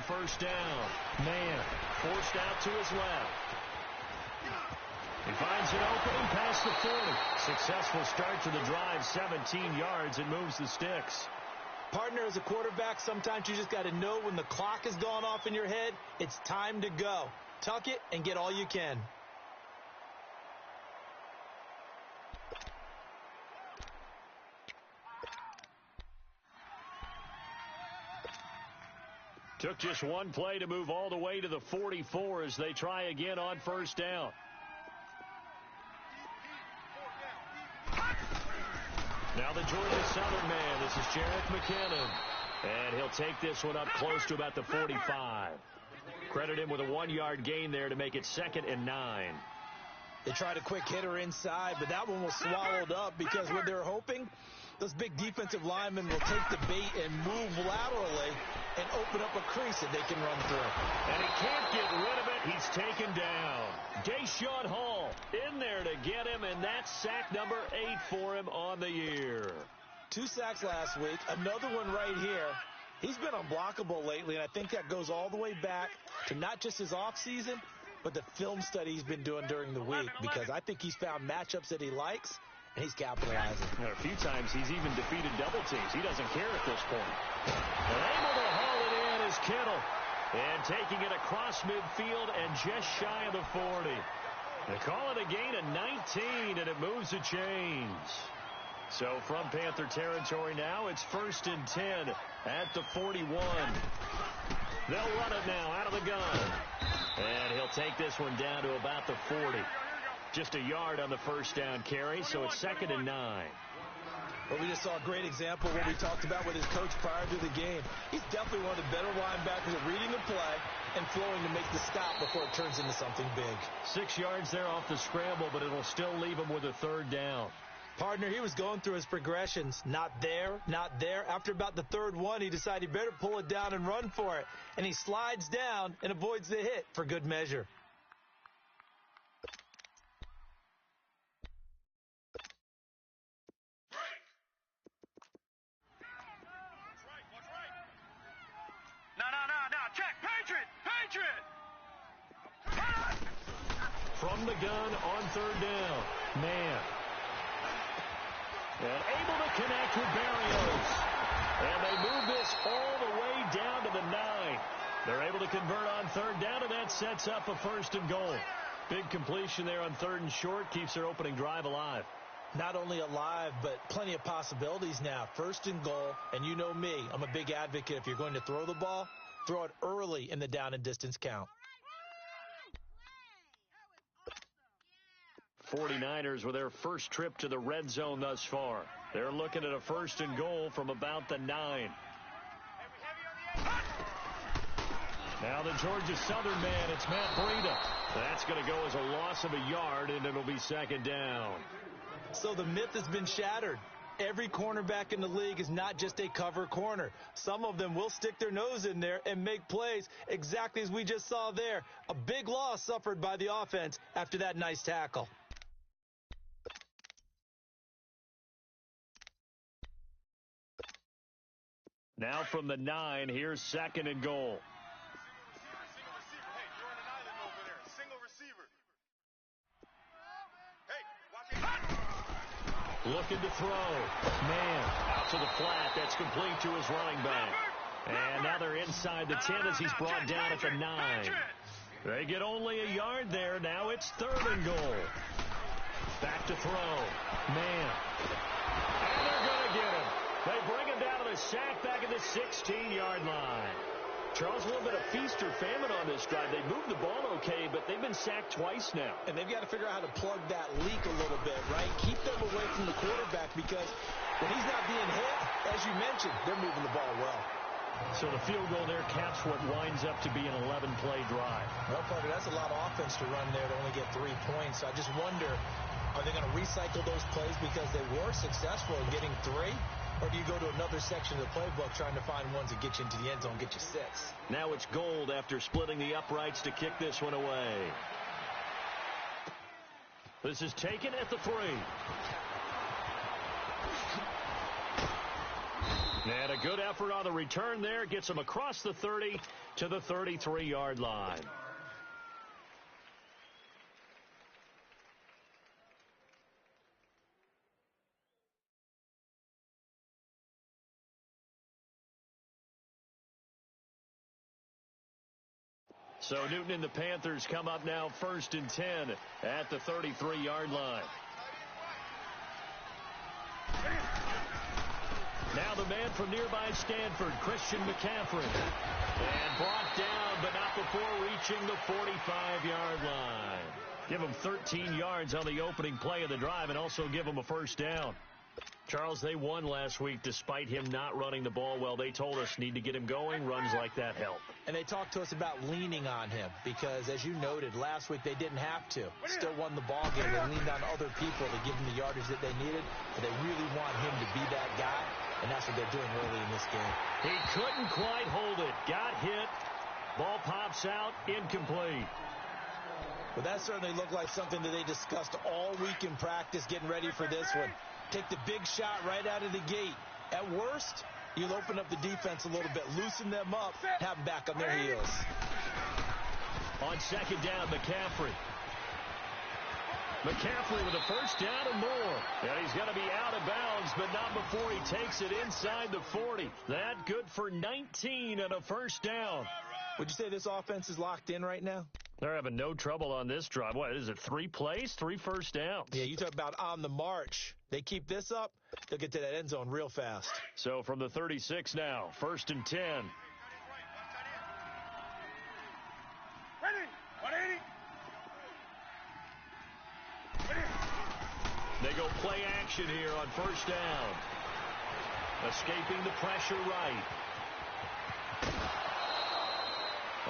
first down. Man forced out to his left. He finds an opening past the 40. Successful start to the drive, 17 yards, and moves the sticks. Partner, as a quarterback, sometimes you just got to know when the clock has gone off in your head, it's time to go. Tuck it and get all you can. Took just one play to move all the way to the 44 as they try again on first down. Now the Georgia Southern man. This is Jarek McKinnon. And he'll take this one up close to about the 45. Credit him with a 1-yard gain there to make it 2nd and 9. They tried a quick hitter inside, but that one was swallowed up because what they're hoping, those big defensive linemen will take the bait and move laterally and open up a crease that they can run through. And he can't get rid of it. He's taken down. Deshaun Hall in there to get him, and that's sack number 8 for him on the year. 2 sacks last week, another one right here. He's been unblockable lately, and I think that goes all the way back to not just his offseason, but the film study he's been doing during the week, because I think he's found matchups that he likes, and he's capitalizing. And a few times he's even defeated double teams. He doesn't care at this point. And able to haul it in is Kittle. And taking it across midfield and just shy of the 40. They call it a gain of 19, and it moves the chains. So from Panther territory now, it's 1st and 10 at the 41. They'll run it now out of the gun. And he'll take this one down to about the 40. Just a yard on the first down carry, so it's 2nd and 9. Well, we just saw a great example of what we talked about with his coach prior to the game. He's definitely one of the better linebackers at reading the play and flowing to make the stop before it turns into something big. 6 yards there off the scramble, but it'll still leave him with a 3rd down. Partner, he was going through his progressions. Not there, not there. After about the 3rd one, he decided he better pull it down and run for it. And he slides down and avoids the hit for good measure. From the gun on 3rd down. Man. And able to connect with Barrios. And they move this all the way down to the 9. They're able to convert on 3rd down, and that sets up a 1st and goal. Big completion there on 3rd and short. Keeps their opening drive alive. Not only alive, but plenty of possibilities now. 1st and goal, and you know me. I'm a big advocate. If you're going to throw the ball, throw it early in the down and distance count. 49ers with their first trip to the red zone thus far. They're looking at a 1st and goal from about the 9. Now the Georgia Southern man, it's Matt Breida. That's going to go as a loss of a yard, and it'll be 2nd down. So the myth has been shattered. Every cornerback in the league is not just a cover corner. Some of them will stick their nose in there and make plays exactly as we just saw there. A big loss suffered by the offense after that nice tackle. Now from the 9, here's 2nd and goal. Looking to throw. Man, out to the flat. That's complete to his running back. And now they're inside the 10 as he's brought down at the 9. They get only a yard there. Now it's 3rd and goal. Back to throw. Man. And they're going to get him. They bring him down to the sack back at the 16-yard line. Charles, a little bit of feast or famine on this drive. They moved the ball okay, but they've been sacked twice now. And they've got to figure out how to plug that leak a little bit, right? Keep them away from the quarterback, because when he's not being hit, as you mentioned, they're moving the ball well. So the field goal there caps what winds up to be an 11-play drive. Well, Parker, that's a lot of offense to run there to only get 3 points. So I just wonder, are they going to recycle those plays because they were successful in getting 3? Or do you go to another section of the playbook trying to find ones that get you into the end zone, get you 6? Now it's Gold after splitting the uprights to kick this one away. This is taken at the 3. And a good effort on the return there. Gets him across the 30 to the 33-yard line. So Newton and the Panthers come up now 1st and 10 at the 33-yard line. Now the man from nearby Stanford, Christian McCaffrey. And brought down, but not before reaching the 45-yard line. Give him 13 yards on the opening play of the drive and also give him a first down. Charles, they won last week despite him not running the ball well. They told us need to get him going. Runs like that help. And they talked to us about leaning on him because, as you noted, last week they didn't have to. Still won the ball game. They leaned on other people to give him the yardage that they needed. But they really want him to be that guy, and that's what they're doing early in this game. He couldn't quite hold it. Got hit. Ball pops out. Incomplete. Well, that certainly looked like something that they discussed all week in practice getting ready for this one. Take the big shot right out of the gate. At worst, you'll open up the defense a little bit, loosen them up, have them back on their heels. On second down, McCaffrey. McCaffrey with a first down and more. And he's going to be out of bounds, but not before he takes it inside the 40. That good for 19 and a first down. Would you say this offense is locked in right now? They're having no trouble on this drive. What is it, 3 plays, 3 first downs? Yeah, you talk about on the march. They keep this up, they'll get to that end zone real fast. So from the 36 now, 1st and 10. They go play action here on first down. Escaping the pressure right.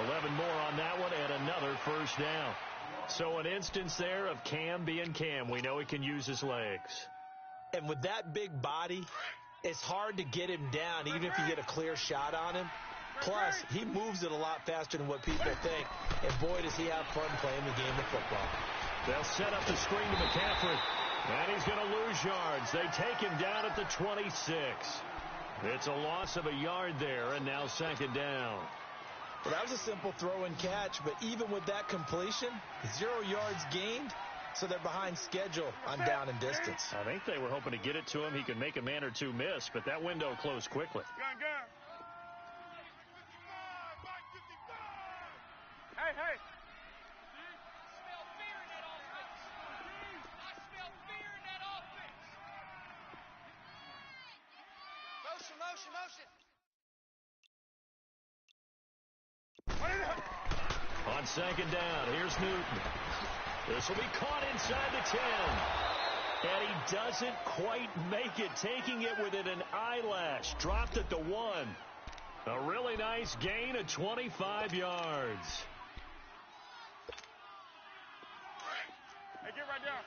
11 more on that one and another first down. So an instance there of Cam being Cam. We know he can use his legs. And with that big body, it's hard to get him down even if you get a clear shot on him. Plus, he moves it a lot faster than what people think. And boy, does he have fun playing the game of football. They'll set up the screen to McCaffrey. And he's going to lose yards. They take him down at the 26. It's a loss of a yard there, and now second down. Well, that was a simple throw and catch, but even with that completion, 0 yards gained, so they're behind schedule on down and distance. I think they were hoping to get it to him. He could make a man or two miss, but that window closed quickly. Hey, hey. Motion. On second down, here's Newton. This will be caught inside the 10. And he doesn't quite make it, taking it within an eyelash. Dropped at the 1. A really nice gain of 25 yards. Hey, get right there.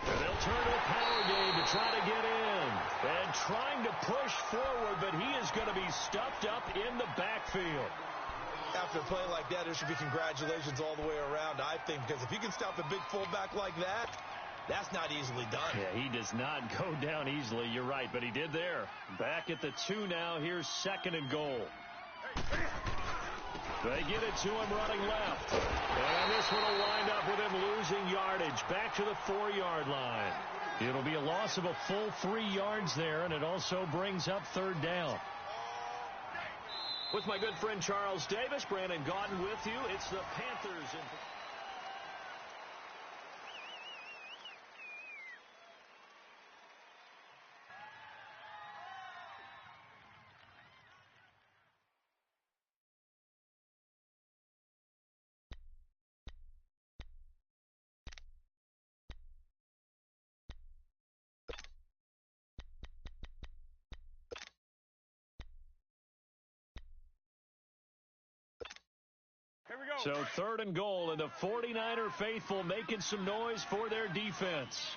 And they'll turn to a power game to try to get in. And trying to push forward, but he is going to be stuffed up in the backfield. After a play like that, there should be congratulations all the way around, I think, because if you can stop a big fullback like that, that's not easily done. Yeah, he does not go down easily. You're right, but he did there. Back at the 2 now. Here's 2nd and goal. They get it to him running left. And this one will wind up with him losing yardage. Back to the 4-yard line. It'll be a loss of a full 3 yards there, and it also brings up 3rd down. With my good friend Charles Davis, Brandon Gaudin with you. It's the Panthers. Here we go. So 3rd and goal, and the 49er faithful making some noise for their defense.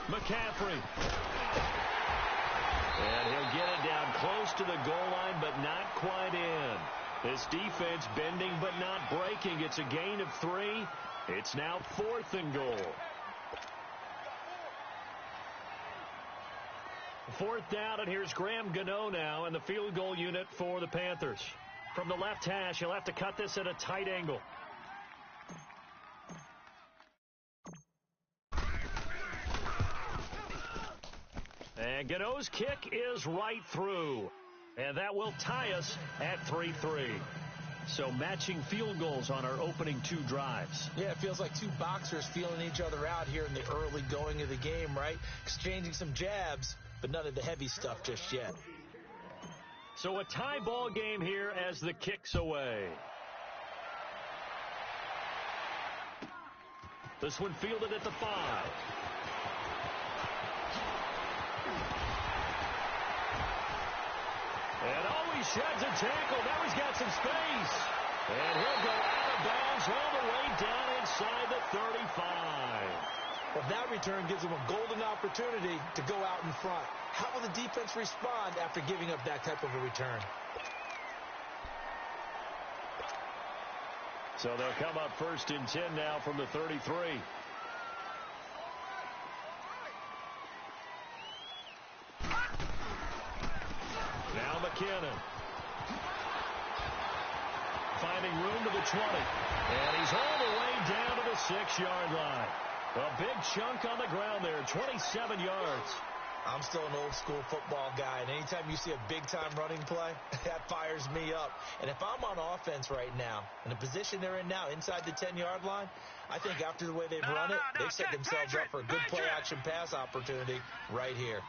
McCaffrey. And he'll get it down close to the goal line, but not quite in. This defense bending but not breaking. It's a gain of 3. It's now 4th and goal. 4th down, and here's Graham Gano now in the field goal unit for the Panthers. From the left hash, he'll have to cut this at a tight angle. And Gano's kick is right through. And that will tie us at 3-3. So matching field goals on our opening 2 drives. Yeah, it feels like 2 boxers feeling each other out here in the early going of the game, right? Exchanging some jabs, but none of the heavy stuff just yet. So a tie ball game here as the kick's away. This one fielded at the 5. And always sheds a tackle. Now he's got some space. And he'll go out of bounds all the way down inside the 35. Well, that return gives him a golden opportunity to go out in front. How will the defense respond after giving up that type of a return? So they'll come up 1st and 10 now from the 33. Now McKinnon. Finding room to the 20. And he's all the way down to the 6-yard line. A big chunk on the ground there, 27 yards. I'm still an old-school football guy, and anytime you see a big-time running play, that fires me up. And if I'm on offense right now, in the position they're in now, inside the 10-yard line, I think after the way they've run it, they've set themselves up for a good play-action pass opportunity right here.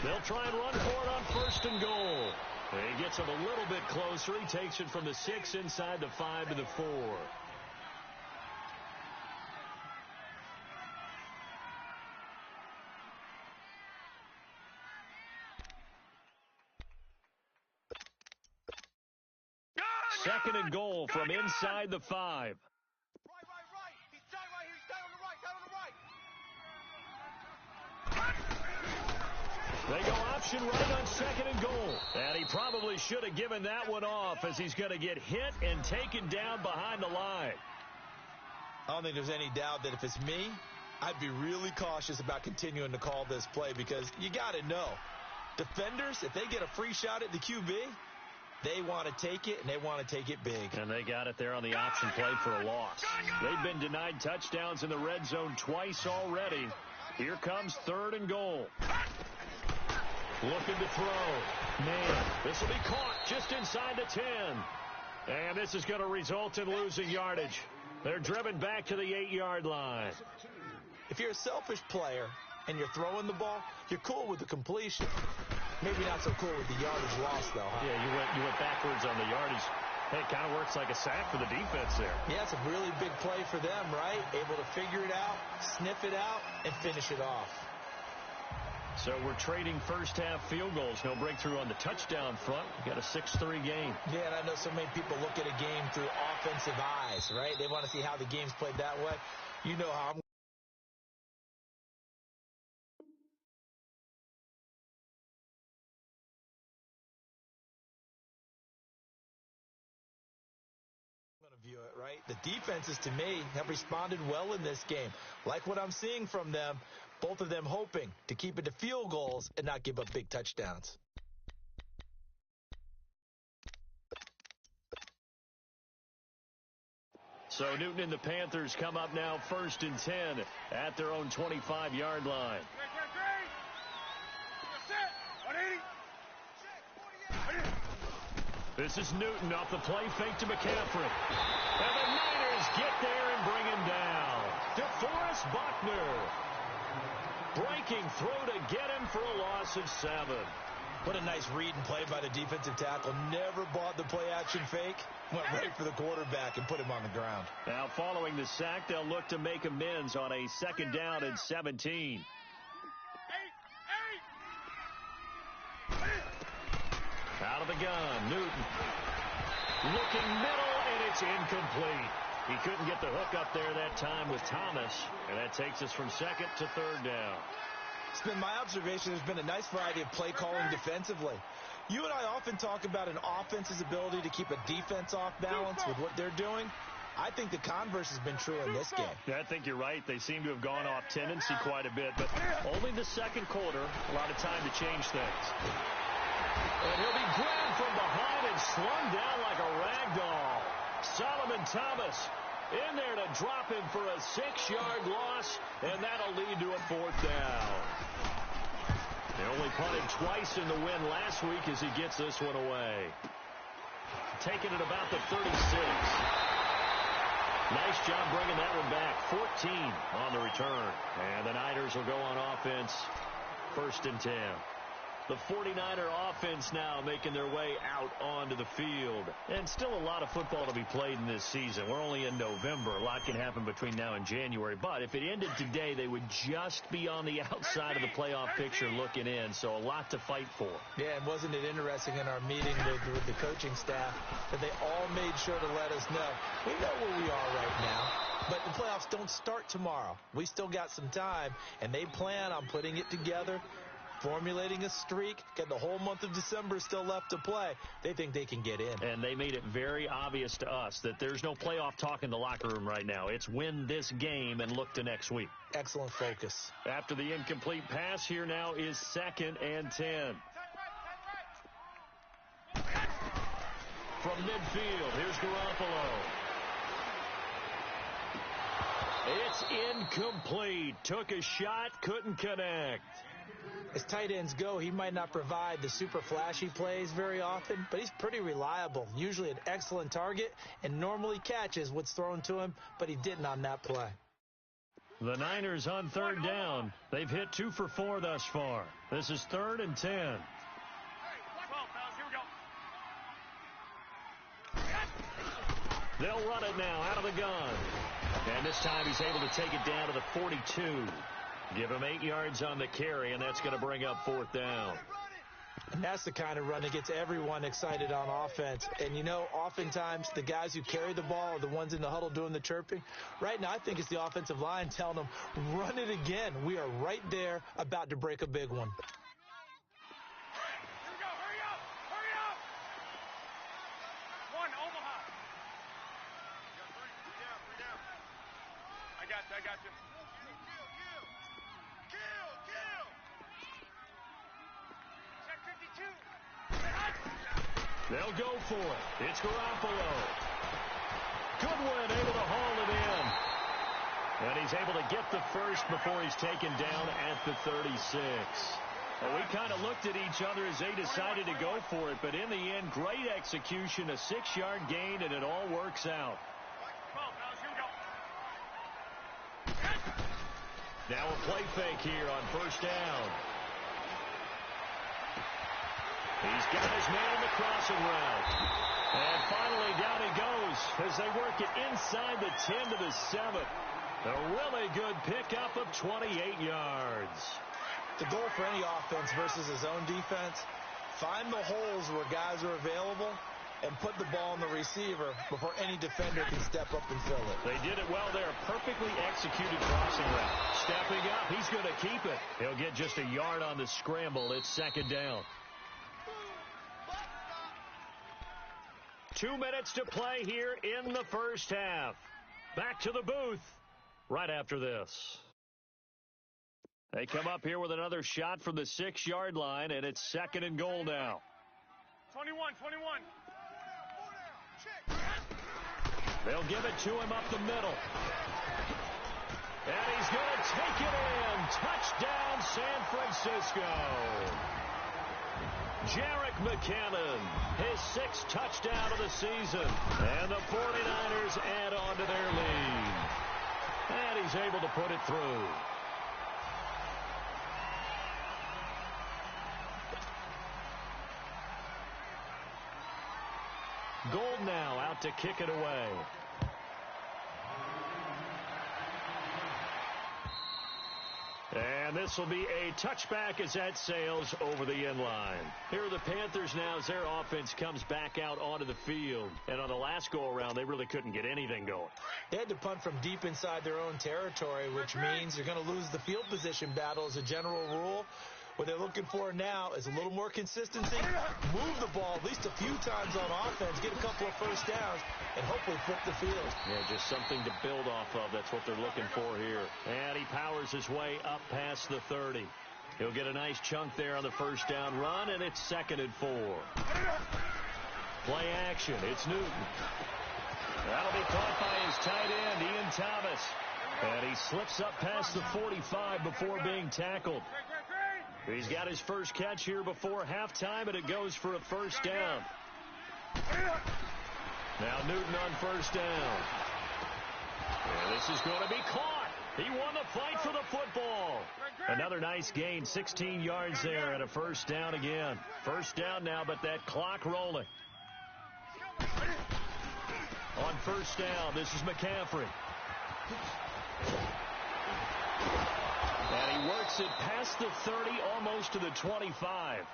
They'll try and run for it on 1st and goal. He gets him a little bit closer. He takes it from the 6 inside the 5 to the 4. Second and goal from inside the 5. Right. He's down right here. He's down on the right. They go option right on 2nd and goal. And he probably should have given that one off as he's going to get hit and taken down behind the line. I don't think there's any doubt that if it's me, I'd be really cautious about continuing to call this play because you got to know, defenders, if they get a free shot at the QB, they want to take it, and they want to take it big. And they got it there on the option play for a loss. They've been denied touchdowns in the red zone twice already. Here comes 3rd and goal. Looking to throw. Man, this will be caught just inside the 10. And this is going to result in losing yardage. They're driven back to the 8-yard line. If you're a selfish player and you're throwing the ball, you're cool with the completion. Maybe not so cool with the yardage loss, though, huh? Yeah, you went backwards on the yardage. Hey, it kind of works like a sack for the defense there. Yeah, it's a really big play for them, right? Able to figure it out, sniff it out, and finish it off. So we're trading first-half field goals. No breakthrough on the touchdown front. We got a 6-3 game. Yeah, and I know so many people look at a game through offensive eyes, right? They want to see how the game's played that way. You know how I'm view it, right? The defenses, to me, have responded well in this game. Like what I'm seeing from them, both of them hoping to keep it to field goals and not give up big touchdowns. So Newton and the Panthers come up now 1st and 10 at their own 25-yard line. This is Newton off the play fake to McCaffrey. And the Niners get there and bring him down. DeForest Buckner breaking through to get him for a loss of 7. What a nice read and play by the defensive tackle. Never bought the play-action fake. Went right for the quarterback and put him on the ground. Now following the sack, they'll look to make amends on a 2nd down and 17. Out of the gun, Newton. Looking middle, and it's incomplete. He couldn't get the hook up there that time with Thomas, and that takes us from 2nd to 3rd down. It's been my observation there's been a nice variety of play calling defensively. You and I often talk about an offense's ability to keep a defense off balance with what they're doing. I think the converse has been true in this game. Yeah, I think you're right. They seem to have gone off tendency quite a bit, but only the second quarter, a lot of time to change things. And he'll be grabbed from behind and slung down like a rag doll. Solomon Thomas in there to drop him for a 6-yard loss, and that'll lead to a 4th down. They only punted twice in the win last week as he gets this one away. Taking it about the 36. Nice job bringing that one back. 14 on the return. And the Niners will go on offense. 1st and 10. The 49er offense now making their way out onto the field. And still a lot of football to be played in this season. We're only in November. A lot can happen between now and January. But if it ended today, they would just be on the outside of the playoff picture looking in. So a lot to fight for. Yeah, and wasn't it interesting in our meeting with the coaching staff that they all made sure to let us know, we know where we are right now, but the playoffs don't start tomorrow. We still got some time, and they plan on putting it together, formulating a streak, getting the whole month of December still left to play. They think they can get in. And they made it very obvious to us that there's no playoff talk in the locker room right now. It's win this game and look to next week. Excellent focus. After the incomplete pass, here now is 2nd and 10. From midfield, here's Garoppolo. It's incomplete. Took a shot, couldn't connect. As tight ends go, he might not provide the super flashy plays very often, but he's pretty reliable. Usually an excellent target and normally catches what's thrown to him, but he didn't on that play. The Niners on 3rd down. They've hit 2 for 4 thus far. This is 3rd and 10. They'll run it now out of the gun. And this time he's able to take it down to the 42. Give him 8 yards on the carry, and that's going to bring up 4th down. And that's the kind of run that gets everyone excited on offense. And, you know, oftentimes the guys who carry the ball are the ones in the huddle doing the chirping. Right now, I think it's the offensive line telling them, run it again. We are right there about to break a big one. I got you. Kill. Check 52. They'll go for it. It's Garoppolo. Goodwin able to haul it in. And he's able to get the first before he's taken down at the 36. Well, we kind of looked at each other as they decided to go for it, but in the end, great execution, a 6-yard gain, and it all works out. Now a play fake here on 1st down. He's got his man in the crossing route. And finally down he goes as they work it inside the 10 to the 7. A really good pickup of 28 yards. The goal for any offense versus his own defense, find the holes where guys are available and put the ball on the receiver before any defender can step up and fill it. They did it well there. Perfectly executed crossing route. Stepping up, he's going to keep it. He'll get just a yard on the scramble. It's 2nd down. 2 minutes to play here in the 1st half. Back to the booth right after this. They come up here with another shot from the 6-yard line, and it's 2nd and goal now. 21. They'll give it to him up the middle. And he's going to take it in. Touchdown, San Francisco. Jerick McKinnon, his 6th touchdown of the season. And the 49ers add on to their lead. And he's able to put it through. Gold now out to kick it away. And this will be a touchback as that sails over the end line. Here are the Panthers now as their offense comes back out onto the field. And on the last go-around, they really couldn't get anything going. They had to punt from deep inside their own territory, which means you're going to lose the field position battle as a general rule. What they're looking for now is a little more consistency, move the ball at least a few times on offense, get a couple of first downs, and hopefully flip the field. Yeah, just something to build off of. That's what they're looking for here. And he powers his way up past the 30. He'll get a nice chunk there on the first down run, and it's 2nd and 4. Play action. It's Newton. That'll be caught by his tight end, Ian Thomas. And he slips up past the 45 before being tackled. He's got his first catch here before halftime, and it goes for a first down. Now Newton on first down. And this is going to be caught. He won the fight for the football. Another nice gain, 16 yards there, and a first down again. First down now, but that clock rolling. On first down, this is McCaffrey. And he works it past the 30, almost to the 25.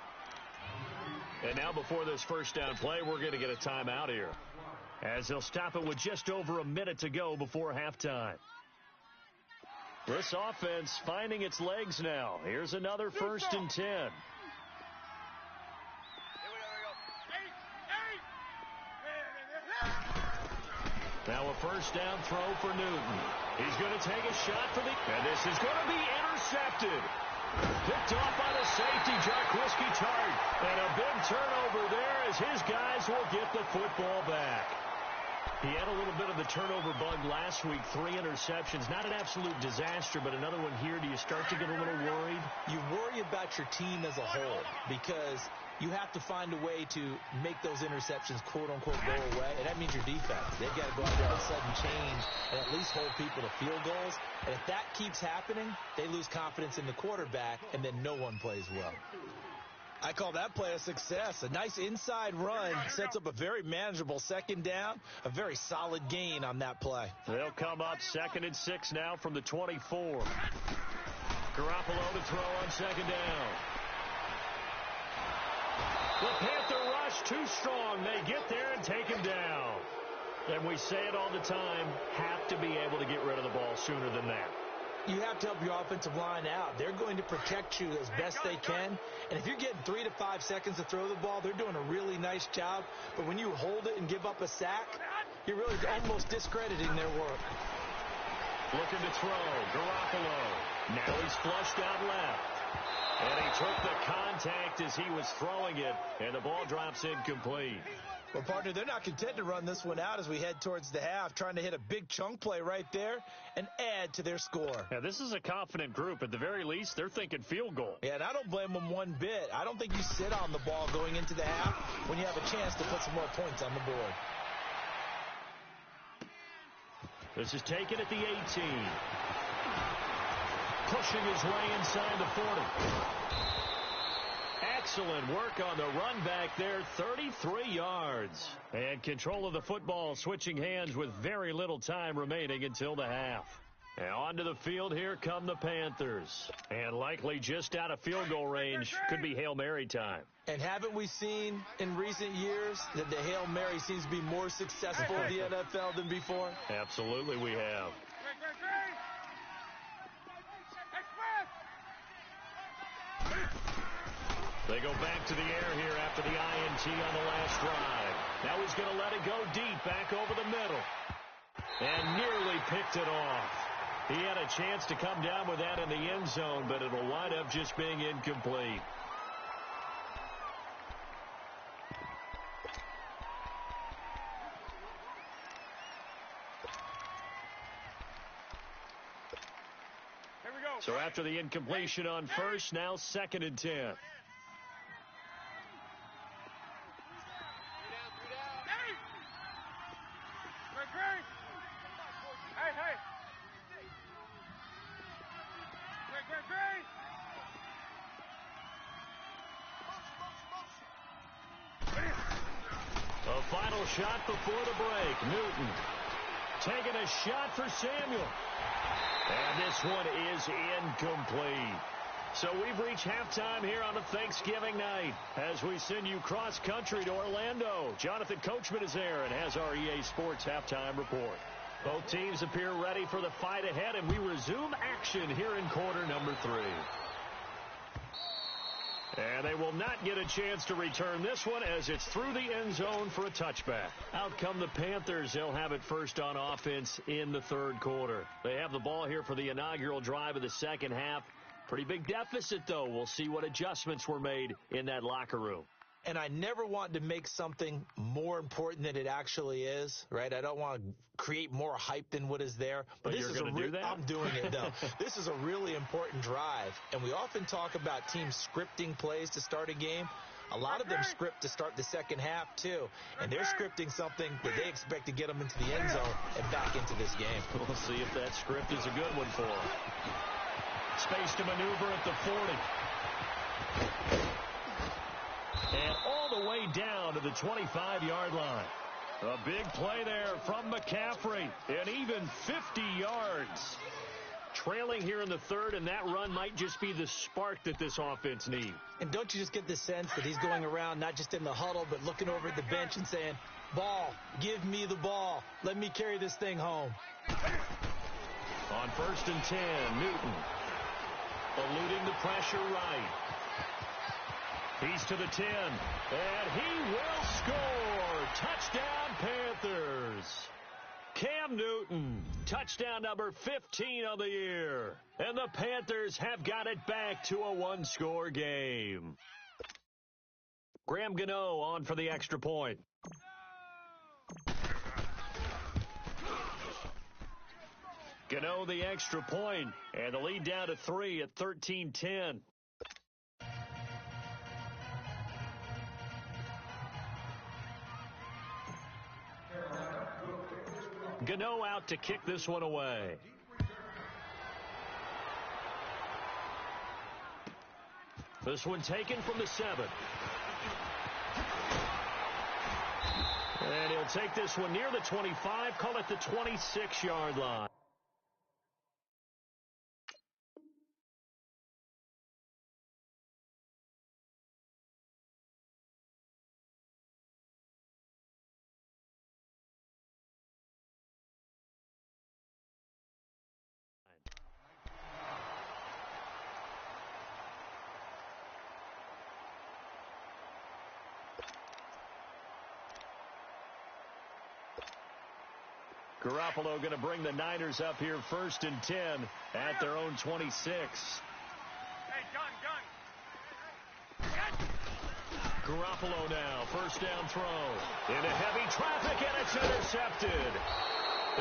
And now before this first down play, we're going to get a timeout here, as they'll stop it with just over a minute to go before halftime. This offense finding its legs now. Here's another 1st and 10. Now a first down throw for Newton. He's going to take a shot for the... And this is going to be intercepted. Picked off by the safety, Jarquiski Tart. And a big turnover there as his guys will get the football back. He had a little bit of the turnover bug last week, 3 interceptions. Not an absolute disaster, but another one here. Do you start to get a little worried? You worry about your team as a whole because you have to find a way to make those interceptions, quote-unquote, go away, and that means your defense. They've got to go out there and sudden change and at least hold people to field goals. And if that keeps happening, they lose confidence in the quarterback, and then no one plays well. I call that play a success. A nice inside run sets up a very manageable second down, a very solid gain on that play. They'll come up 2nd and 6 now from the 24. Garoppolo to throw on second down. The Panther rush too strong. They get there and take him down. And we say it all the time, have to be able to get rid of the ball sooner than that. You have to help your offensive line out. They're going to protect you as best they can. And if you're getting 3 to 5 seconds to throw the ball, they're doing a really nice job. But when you hold it and give up a sack, you're really almost discrediting their work. Looking to throw, Garoppolo. Now he's flushed out left. And he took the contact as he was throwing it, and the ball drops incomplete. Well, partner, they're not content to run this one out as we head towards the half, trying to hit a big chunk play right there and add to their score. Yeah, this is a confident group. At the very least, they're thinking field goal. Yeah, and I don't blame them one bit. I don't think you sit on the ball going into the half when you have a chance to put some more points on the board. This is taken at the 18. Pushing his way inside the 40. Excellent work on the run back there, 33 yards. And control of the football switching hands with very little time remaining until the half. And onto the field here come the Panthers. And likely just out of field goal range, could be Hail Mary time. And haven't we seen in recent years that the Hail Mary seems to be more successful in the NFL than before? Absolutely we have. They go back to the air here after the INT on the last drive. Now he's going to let it go deep back over the middle. And nearly picked it off. He had a chance to come down with that in the end zone, but it'll wind up just being incomplete. Here we go. So after the incompletion on first, now 2nd and 10. A final shot before the break. Newton taking a shot for Samuel. And this one is incomplete. So we've reached halftime here on a Thanksgiving night as we send you cross-country to Orlando. Jonathan Coachman is there and has our EA Sports halftime report. Both teams appear ready for the fight ahead, and we resume action here in quarter number 3. And they will not get a chance to return this one as it's through the end zone for a touchback. Out come the Panthers. They'll have it first on offense in the third quarter. They have the ball here for the inaugural drive of the second half. Pretty big deficit, though. We'll see what adjustments were made in that locker room. And I never want to make something more important than it actually is, right? I don't want to create more hype than what is there. But you're going to do that? I'm doing it, though. This is a really important drive. And we often talk about teams scripting plays to start a game. A lot of them script to start the second half, too. And they're scripting something that they expect to get them into the end zone and back into this game. We'll see if that script is a good one for them. Space to maneuver at the 40. And all the way down to the 25-yard line. A big play there from McCaffrey. And even 50 yards. Trailing here in the third, and that run might just be the spark that this offense needs. And don't you just get the sense that he's going around, not just in the huddle, but looking over at the bench and saying, ball, give me the ball. Let me carry this thing home. On 1st and 10, Newton. Eluding the pressure right. He's to the 10, and he will score. Touchdown, Panthers. Cam Newton, touchdown number 15 of the year. And the Panthers have got it back to a one-score game. Graham Gano on for the extra point. Gano the extra point, and the lead down to 3 at 13-10. Gano out to kick this one away. This one taken from the 7. And he'll take this one near the 25, call it the 26-yard line. Garoppolo going to bring the Niners up here 1st and 10 at their own 26. Hey, gun. Garoppolo now, first down throw. Into heavy traffic, and it's intercepted.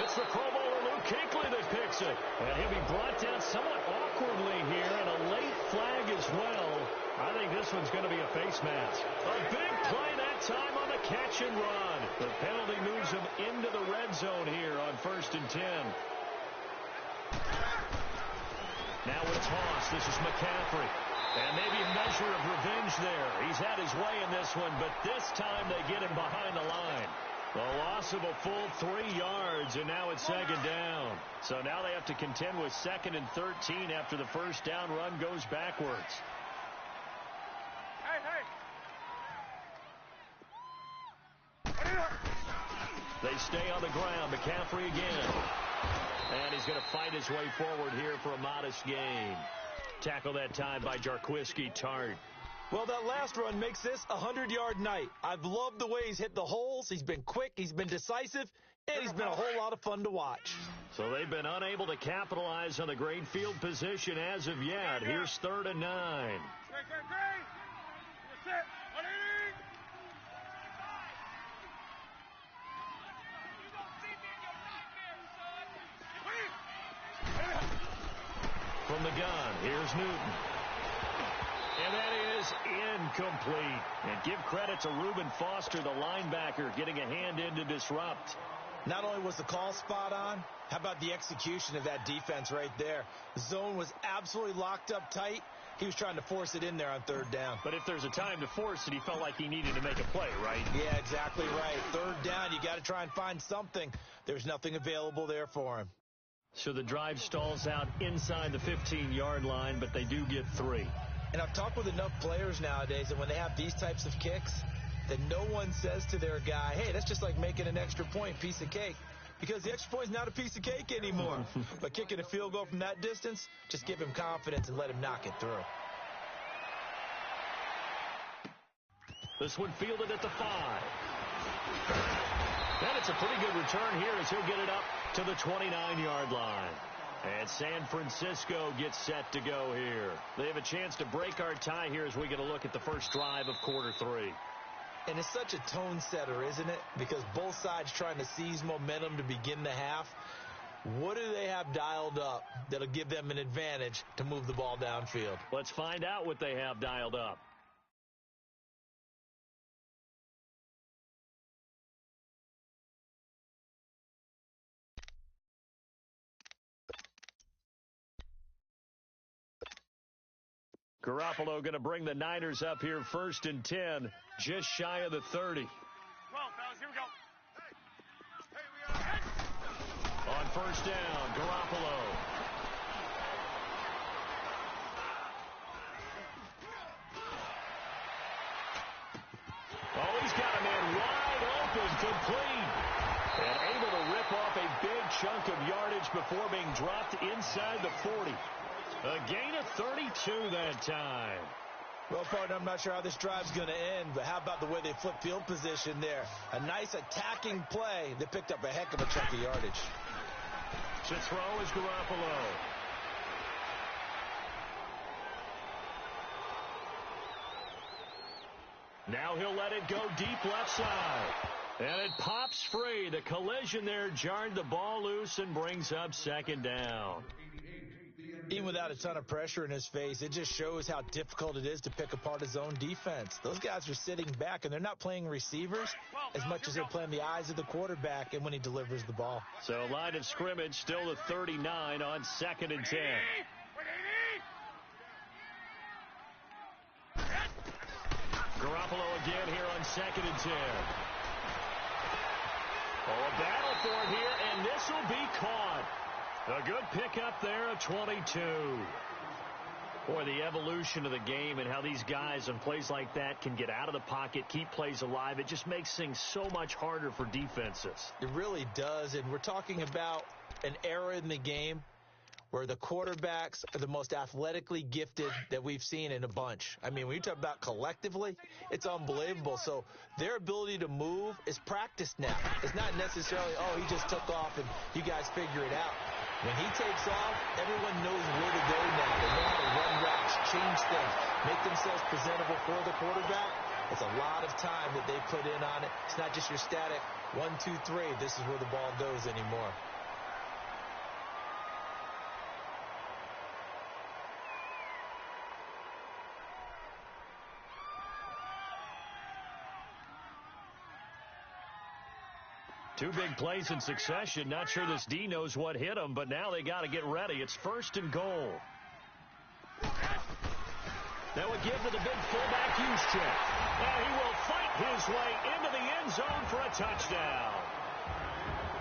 It's the Pro Bowler Luke Kuechly that picks it. And he'll be brought down somewhat awkwardly here, and a late flag as well. I think this one's going to be a face mask. A big play that time on the catch and run. The penalty moves him into the red zone here on 1st and 10. Now a toss. This is McCaffrey. And maybe a measure of revenge there. He's had his way in this one, but this time they get him behind the line. The loss of a full 3 yards, and now it's second down. So now they have to contend with 2nd and 13 after the first down run goes backwards. They stay on the ground. McCaffrey again. And he's going to fight his way forward here for a modest gain. Tackle that time by Jarquiski Tart. Well, that last run makes this a 100-yard night. I've loved the way he's hit the holes. He's been quick, he's been decisive, and he's been a whole lot of fun to watch. So they've been unable to capitalize on the great field position as of yet. Here's 3rd and 9. Great. That's it. 180. From the gun, here's Newton. And that is incomplete. And give credit to Reuben Foster, the linebacker, getting a hand in to disrupt. Not only was the call spot on, how about the execution of that defense right there? The zone was absolutely locked up tight. He was trying to force it in there on 3rd down. But if there's a time to force it, he felt like he needed to make a play, right? Yeah, exactly right. 3rd down, you got to try and find something. There's nothing available there for him. So the drive stalls out inside the 15-yard line, but they do get 3. And I've talked with enough players nowadays that when they have these types of kicks, that no one says to their guy, hey, that's just like making an extra point, piece of cake. Because the extra point is not a piece of cake anymore. But kicking a field goal from that distance, just give him confidence and let him knock it through. This one fielded at the 5. And it's a pretty good return here as he'll get it up to the 29-yard line. And San Francisco gets set to go here. They have a chance to break our tie here as we get a look at the first drive of quarter 3. And it's such a tone setter, isn't it? Because both sides trying to seize momentum to begin the half. What do they have dialed up that'll give them an advantage to move the ball downfield? Let's find out what they have dialed up. Garoppolo going to bring the Niners up here 1st and 10, just shy of the 30. 12, fellas, here we go. On 1st down, Garoppolo. Oh, he's got a man wide open, complete. And able to rip off a big chunk of yardage before being dropped inside the 40. A gain of 32 that time. Well, partner, I'm not sure how this drive's going to end, but how about the way they flip field position there? A nice attacking play that picked up a heck of a chunk of yardage. To throw is Garoppolo. Now he'll let it go deep left side. And it pops free. The collision there jarred the ball loose and brings up 2nd down. Even without a ton of pressure in his face, it just shows how difficult it is to pick apart his own defense. Those guys are sitting back, and they're not playing receivers as much as they're playing the eyes of the quarterback and when he delivers the ball. So line of scrimmage still the 39 on 2nd and 10. Garoppolo again here on 2nd and 10. Oh, a battle for it here, and this will be caught. A good pickup there at 22. Boy, the evolution of the game and how these guys on plays like that can get out of the pocket, keep plays alive, it just makes things so much harder for defenses. It really does, and we're talking about an era in the game where the quarterbacks are the most athletically gifted that we've seen in a bunch. I mean, when you talk about collectively, it's unbelievable. So their ability to move is practiced now. It's not necessarily, oh, he just took off and you guys figure it out. When he takes off, everyone knows where to go now. They know how to run routes, change things, make themselves presentable for the quarterback. It's a lot of time that they put in on it. It's not just your static 1, 2, 3. This is where the ball goes anymore. Two big plays in succession. Not sure this D knows what hit him, but now they got to get ready. It's 1st and goal. That would give to the big fullback Juszczyk. And he will fight his way into the end zone for a touchdown.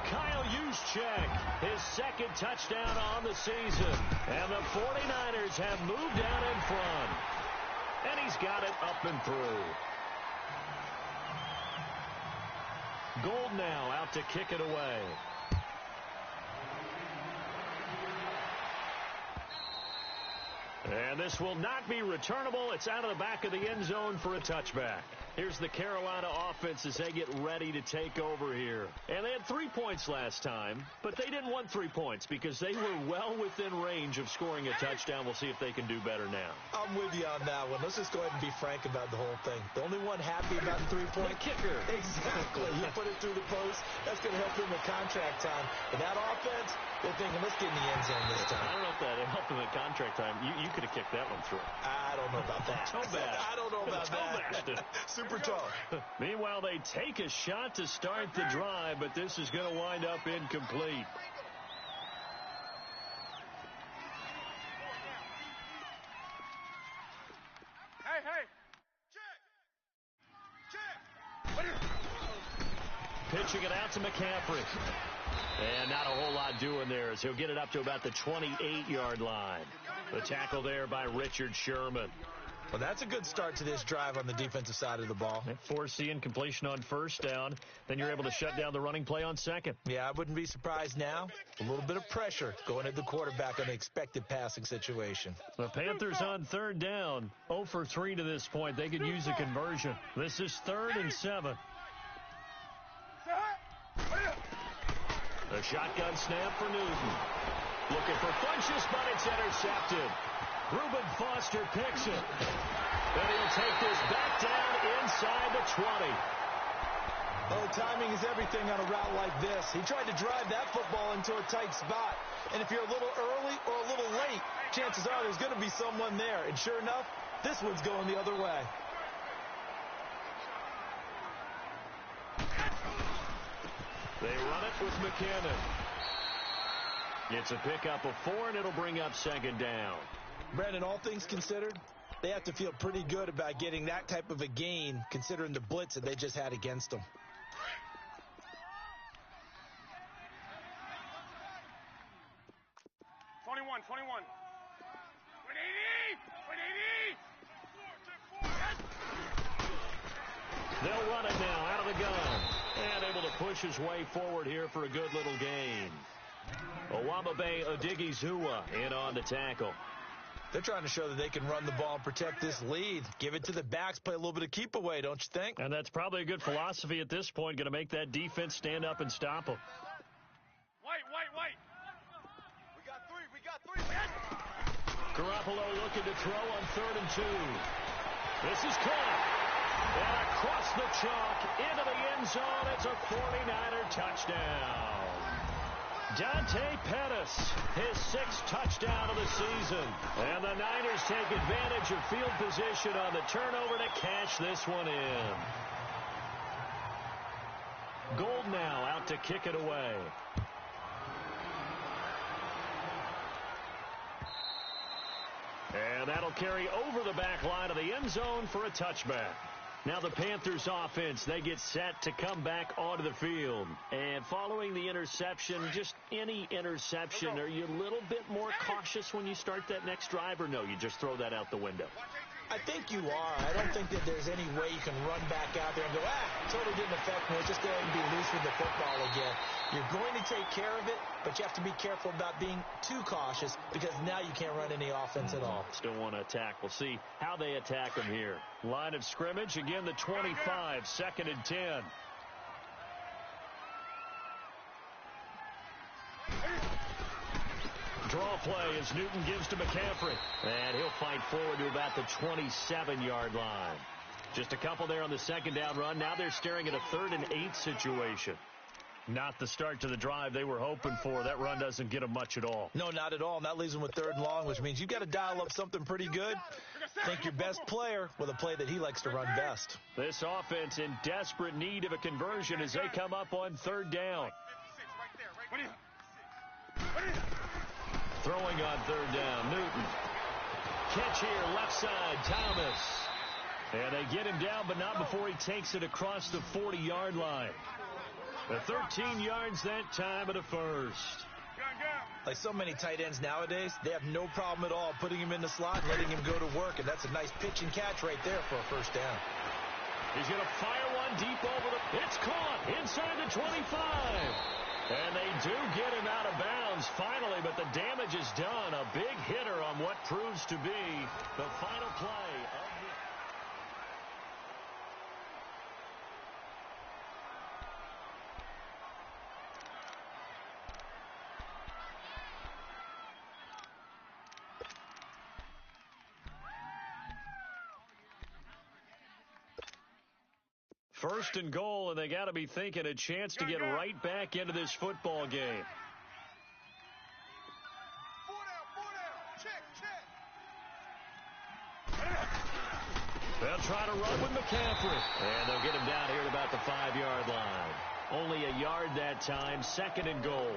Kyle Juszczyk, his 2nd touchdown on the season. And the 49ers have moved down in front. And he's got it up and through. Gold now out to kick it away. And this will not be returnable. It's out of the back of the end zone for a touchback. Here's the Carolina offense as they get ready to take over here. And they had 3 points last time, but they didn't want 3 points because they were well within range of scoring a touchdown. We'll see if they can do better now. I'm with you on that one. Let's just go ahead and be frank about the whole thing. The only one happy about the 3-point kicker. Exactly. You put it through the post. That's going to help him with contract time. But that offense, they're thinking, let's get in the end zone this time. I don't know if that helped him at contract time. You could have kicked that one through. I don't know about that. Toe bash. I don't know about that. Super toe. Meanwhile, they take a shot to start the drive, but this is going to wind up incomplete. Hey. Check. Pitching it out to McCaffrey. And not a whole lot doing there as he'll get it up to about the 28-yard line. The tackle there by Richard Sherman. Well, that's a good start to this drive on the defensive side of the ball. Forcing incompletion on first down. Then you're able to shut down the running play on second. Yeah, I wouldn't be surprised now. A little bit of pressure going at the quarterback in an expected passing situation. The Panthers on third down. 0 for 3 to this point. They could use a conversion. This is 3rd and 7. A shotgun snap for Newton. Looking for Funchess, but it's intercepted. Reuben Foster picks it. And he'll take this back down inside the 20. Well, timing is everything on a route like this. He tried to drive that football into a tight spot. And if you're a little early or a little late, chances are there's going to be someone there. And sure enough, this one's going the other way. They run it with McKinnon. It's a pickup of 4, and it'll bring up 2nd down. Brandon, all things considered, they have to feel pretty good about getting that type of a gain, considering the blitz that they just had against them. They'll run it now out of the gun. And able to push his way forward here for a good little gain. Owamabe Odigizua in on the tackle. They're trying to show that they can run the ball and protect this lead. Give it to the backs, play a little bit of keep away, don't you think? And that's probably a good philosophy at this point. Going to make that defense stand up and stop them. Wait. We got three. Garoppolo looking to throw on 3rd and 2. This is caught. And across the chalk into the end zone. It's a 49er touchdown. Dante Pettis, his 6th touchdown of the season. And the Niners take advantage of field position on the turnover to cash this one in. Gold now out to kick it away. And that'll carry over the back line of the end zone for a touchback. Now the Panthers offense, they get set to come back onto the field. And following the interception, just any interception, are you a little bit more cautious when you start that next drive, or no, you just throw that out the window? I think you are. I don't think that there's any way you can run back out there and go, totally didn't affect me. Let's just go ahead and be loose with the football again. You're going to take care of it, but you have to be careful about being too cautious because now you can't run any offense at all. Still want to attack. We'll see how they attack them here. Line of scrimmage, again the 25, 2nd and 10. Draw play as Newton gives to McCaffrey. And he'll fight forward to about the 27-yard line. Just a couple there on the 2nd down run. Now they're staring at a 3rd and 8 situation. Not the start to the drive they were hoping for. That run doesn't get them much at all. No, not at all. And that leaves them with 3rd and long, which means you've got to dial up something pretty good. Think your best player with a play that he likes to run best. This offense in desperate need of a conversion as they come up on 3rd down. Throwing on 3rd down, Newton. Catch here, left side, Thomas. And they get him down, but not before he takes it across the 40-yard line. The 13 yards that time at a first. Like so many tight ends nowadays, they have no problem at all putting him in the slot and letting him go to work. And that's a nice pitch and catch right there for a 1st down. He's going to fire one deep over the... It's caught inside the 25. And they do get him out of bounds finally, but the damage is done. A big hitter on what proves to be the final play of the... First and goal, and they got to be thinking a chance to get right back into this football game. They'll try to run with McCaffrey. And they'll get him down here at about the 5-yard line. Only a yard that time, 2nd and goal.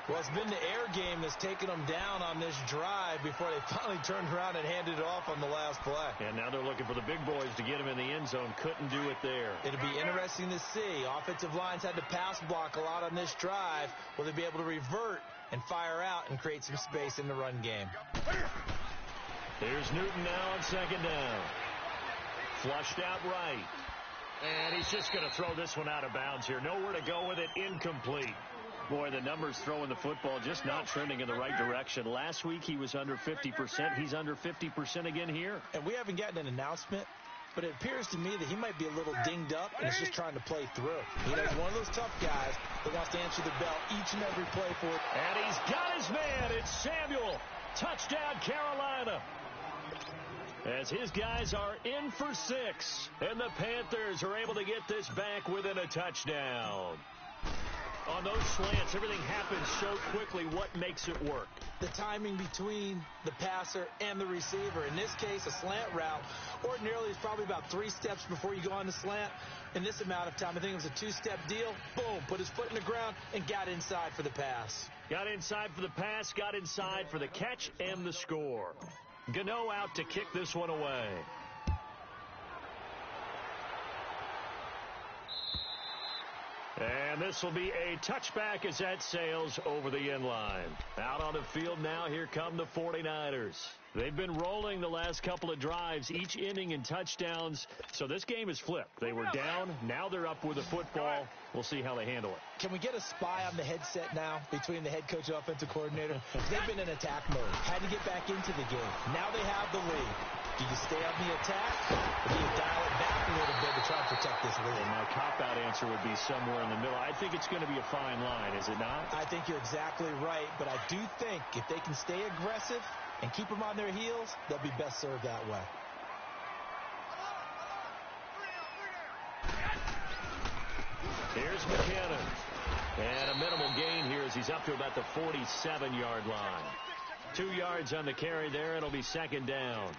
Well, it's been the air game that's taken them down on this drive before they finally turned around and handed it off on the last play. And now they're looking for the big boys to get him in the end zone. Couldn't do it there. It'll be interesting to see. Offensive lines had to pass block a lot on this drive. Will they be able to revert and fire out and create some space in the run game? Here's Newton now on second down. Flushed out right. And he's just going to throw this one out of bounds here. Nowhere to go with it. Incomplete. Boy, the numbers throwing the football just not trending in the right direction. Last week he was under 50%. He's under 50% again here. And we haven't gotten an announcement, but it appears to me that he might be a little dinged up and is just trying to play through. He's one of those tough guys that wants to answer the bell each and every play for it. And he's got his man. It's Samuel. Touchdown, Carolina. As his guys are in for 6, and the Panthers are able to get this back within a touchdown. On those slants, everything happens so quickly. What makes it work? The timing between the passer and the receiver. In this case, a slant route ordinarily is probably about 3 steps before you go on the slant. In this amount of time, I think it was a 2-step deal. Boom, put his foot in the ground and got inside for the pass. Got inside for the pass, got inside for the catch and the score. Gano out to kick this one away. And this will be a touchback as that sails over the end line. Out on the field now, here come the 49ers. They've been rolling the last couple of drives, each inning in touchdowns. So this game is flipped. They were down, now they're up with the football. We'll see how they handle it. Can we get a spy on the headset now between the head coach and offensive coordinator? They've been in attack mode. Had to get back into the game. Now they have the lead. Do you stay on the attack, or do you dial it back a little bit to try and protect this lead? Well, my cop-out answer would be somewhere in the middle. I think it's going to be a fine line, is it not? I think you're exactly right, but I do think if they can stay aggressive and keep them on their heels, they'll be best served that way. Here's McKinnon. And a minimal gain here as he's up to about the 47-yard line. 2 yards on the carry there. It'll be second down.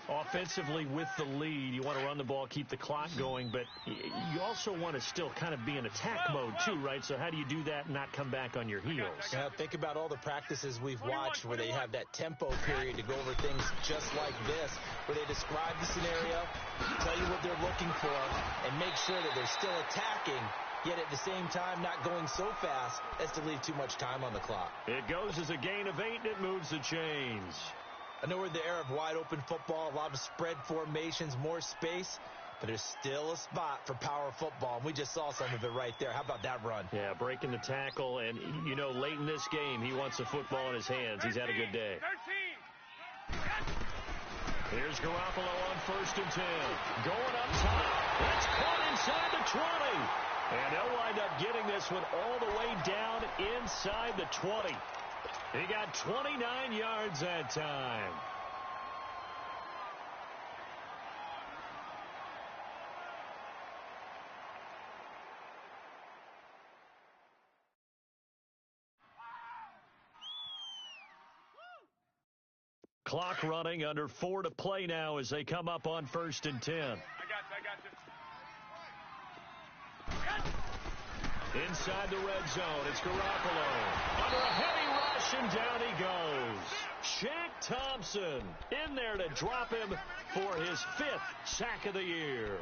Offensively with the lead, you want to run the ball, keep the clock going, but you also want to still kind of be in attack mode too, right? So how do you do that and not come back on your heels? Yeah, think about all the practices we've watched where they have that tempo period to go over things just like this, where they describe the scenario, tell you what they're looking for, and make sure that they're still attacking, yet at the same time not going so fast as to leave too much time on the clock. It goes as a gain of 8, and it moves the chains. I know we're in the era of wide-open football, a lot of spread formations, more space, but there's still a spot for power football, and we just saw some of it right there. How about that run? Yeah, breaking the tackle, and, you know, late in this game, he wants the football in his hands. He's had a good day. 13. Here's Garoppolo on 1st and 10. Going up top. That's caught inside the 20. And they'll wind up getting this one all the way down inside the 20. He got 29 yards that time. Clock running, under 4 to play now as they come up on 1st and 10. I got you. Inside the red zone, it's Garoppolo. Under a heavy rush, and down he goes. Shaq Thompson in there to drop him for his 5th sack of the year.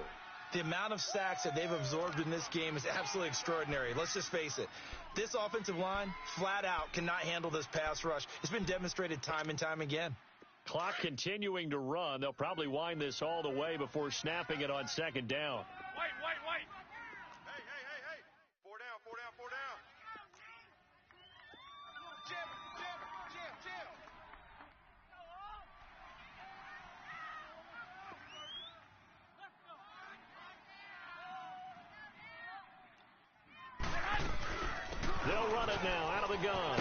The amount of sacks that they've absorbed in this game is absolutely extraordinary. Let's just face it. This offensive line, flat out, cannot handle this pass rush. It's been demonstrated time and time again. Clock continuing to run. They'll probably wind this all the way before snapping it on 2nd down. White. Hey. 4 down. Jam. They'll run it now out of the gun.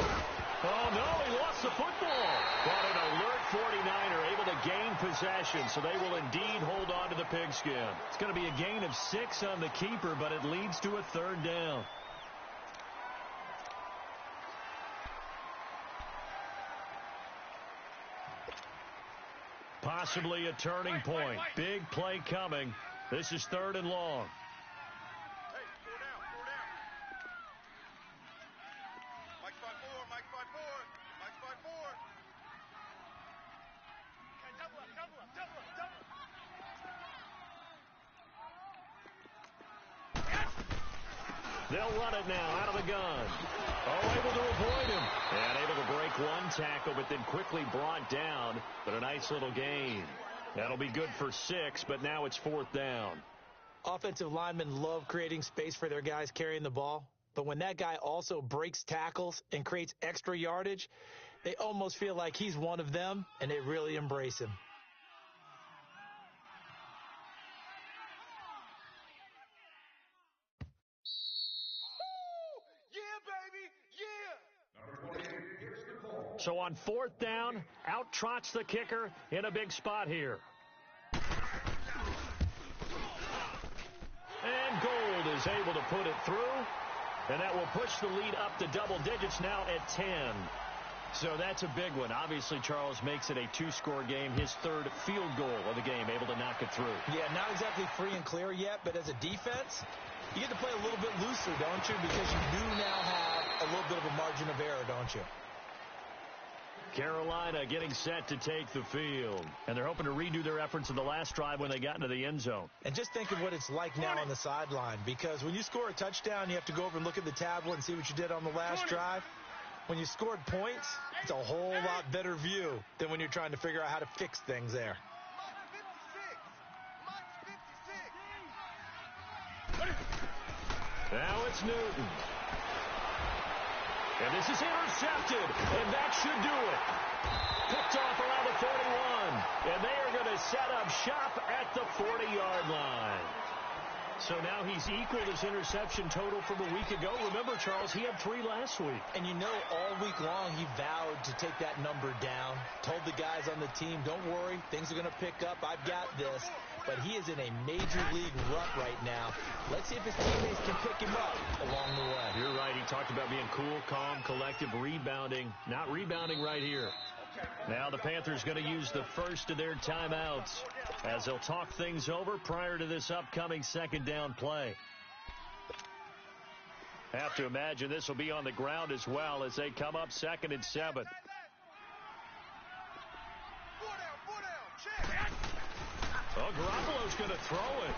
Oh, no, he lost the football. But an alert 49er able to gain possession, so they will indeed hold on to the pigskin. It's going to be a gain of 6 on the keeper, but it leads to a 3rd down. Possibly a turning point. Big play coming. This is 3rd and long. Hey, 4 down. Mike 5-4. Double up. They'll run it now out of the gun. Oh, able to avoid him. And able to break one tackle, but then quickly brought down. But a nice little gain. That'll be good for 6, but now it's 4th down. Offensive linemen love creating space for their guys carrying the ball. But when that guy also breaks tackles and creates extra yardage, they almost feel like he's one of them, and they really embrace him. So on 4th down, out trots the kicker in a big spot here. And Gold is able to put it through. And that will push the lead up to double digits now at 10. So that's a big one. Obviously, Charles makes it a 2-score game. His 3rd field goal of the game, able to knock it through. Yeah, not exactly free and clear yet, but as a defense, you get to play a little bit looser, don't you? Because you do now have a little bit of a margin of error, don't you? Carolina getting set to take the field. And they're hoping to redo their efforts in the last drive when they got into the end zone. And just think of what it's like now on the sideline. Because when you score a touchdown, you have to go over and look at the tablet and see what you did on the last drive. When you scored points, it's a whole lot better view than when you're trying to figure out how to fix things there. Now it's Newton. And this is intercepted, and that should do it. Picked off around the 41, and they are going to set up shop at the 40-yard line. So now he's equaled his interception total from a week ago. Remember, Charles, he had 3 last week. And you know, all week long he vowed to take that number down. Told the guys on the team, don't worry, things are going to pick up. I've got this. But he is in a major league rut right now. Let's see if his teammates can pick him up along the way. You're right. He talked about being cool, calm, collective, rebounding. Not rebounding right here. Now the Panthers going to use the first of their timeouts as they'll talk things over prior to this upcoming 2nd down play. Have to imagine this will be on the ground as well as they come up 2nd and 7. Oh, Garoppolo's going to throw it.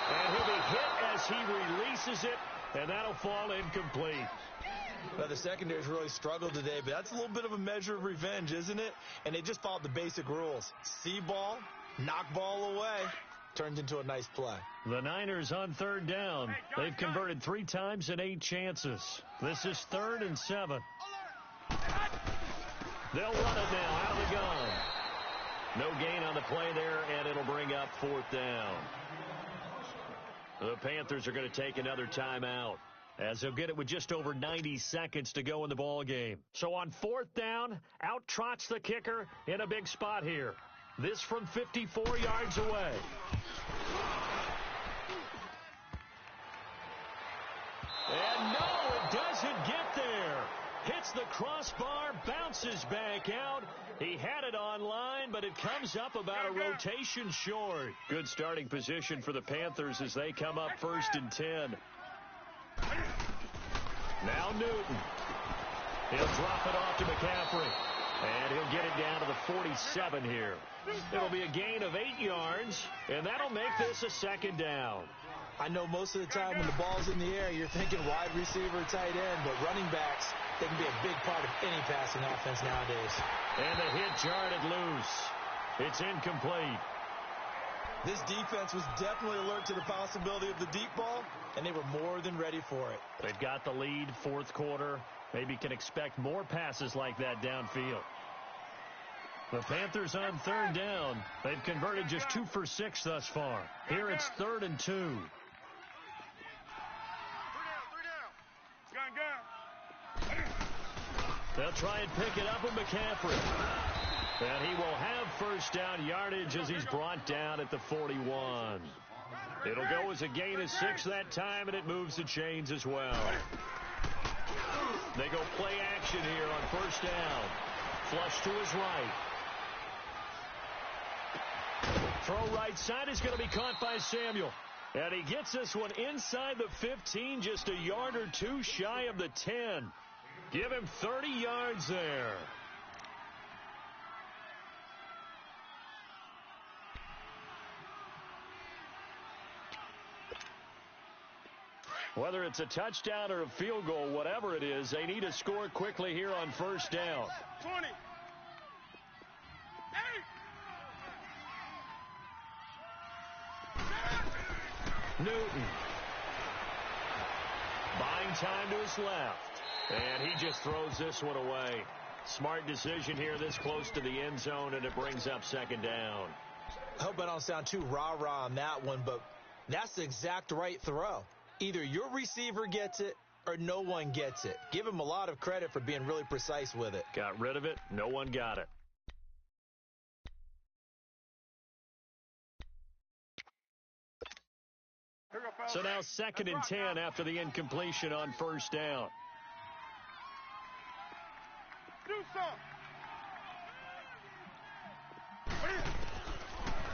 And he'll be hit as he releases it, and that'll fall incomplete. Well, the secondary's really struggled today, but that's a little bit of a measure of revenge, isn't it? And they just followed the basic rules. See ball, knock ball away. Turns into a nice play. The Niners on 3rd down. They've converted 3 times in 8 chances. This is 3rd and 7. They'll run it now out of the gun. No gain on the play there, and it'll bring up 4th down. The Panthers are going to take another timeout as they'll get it with just over 90 seconds to go in the ball game. So on 4th down, out trots the kicker in a big spot here. This from 54 yards away. And no, it doesn't get there. Hits the crossbar, bounces back out. He had it on line, but it comes up about a rotation short. Good starting position for the Panthers as they come up 1st and 10. Now Newton. He'll drop it off to McCaffrey. And he'll get it down to the 47 here. It'll be a gain of 8 yards, and that'll make this a 2nd down. I know most of the time when the ball's in the air, you're thinking wide receiver, tight end, but running backs, they can be a big part of any passing offense nowadays. And the hit jarred it loose. It's incomplete. This defense was definitely alert to the possibility of the deep ball, and they were more than ready for it. They've got the lead, 4th quarter. Maybe can expect more passes like that downfield. The Panthers on 3rd down. They've converted just 2 for 6 thus far. Here it's 3rd and 2. They'll try and pick it up with McCaffrey. And he will have 1st down yardage as he's brought down at the 41. It'll go as a gain of 6 that time, and it moves the chains as well. They go play action here on 1st down. Flush to his right. Throw right side is going to be caught by Samuel. And he gets this one inside the 15, just a yard or 2 shy of the 10. Give him 30 yards there. Whether it's a touchdown or a field goal, whatever it is, they need to score quickly here on first down. 20. Newton. Buying time to his left. And he just throws this one away. Smart decision here this close to the end zone, and it brings up second down. I hope I don't sound too rah-rah on that one, but that's the exact right throw. Either your receiver gets it or no one gets it. Give him a lot of credit for being really precise with it. Got rid of it. No one got it. So now 2nd and 10 after the incompletion on first down. Do something.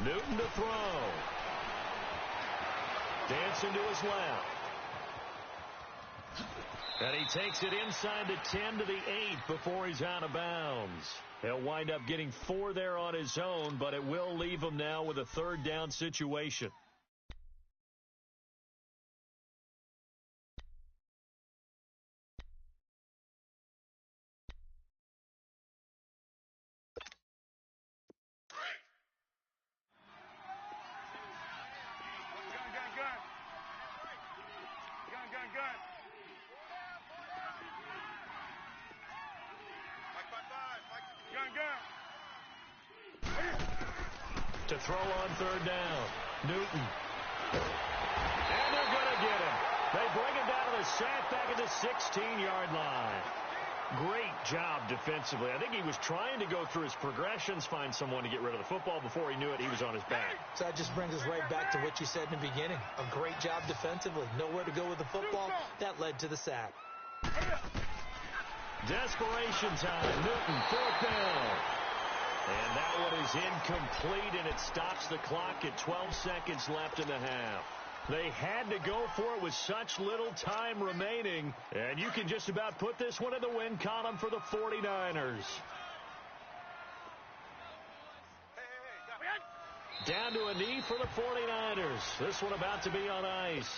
Newton to throw. Dancing to his left. And he takes it inside the 10 to the 8 before he's out of bounds. He'll wind up getting 4 there on his own, but it will leave him now with a third down situation. Gun. Mike 5-5. Gun. To throw on third down. Newton. And they're going to get him. They bring him down to the sack back at the 16-yard line. Great job defensively. I think he was trying to go through his progressions, find someone to get rid of the football. Before he knew it, he was on his back. So that just brings us right back to what you said in the beginning. A great job defensively. Nowhere to go with the football. That led to the sack. Desperation time. Newton, 4th down. And that one is incomplete, and it stops the clock at 12 seconds left in the half. They had to go for it with such little time remaining, and you can just about put this one in the win column for the 49ers. Down to a knee for the 49ers. This one about to be on ice.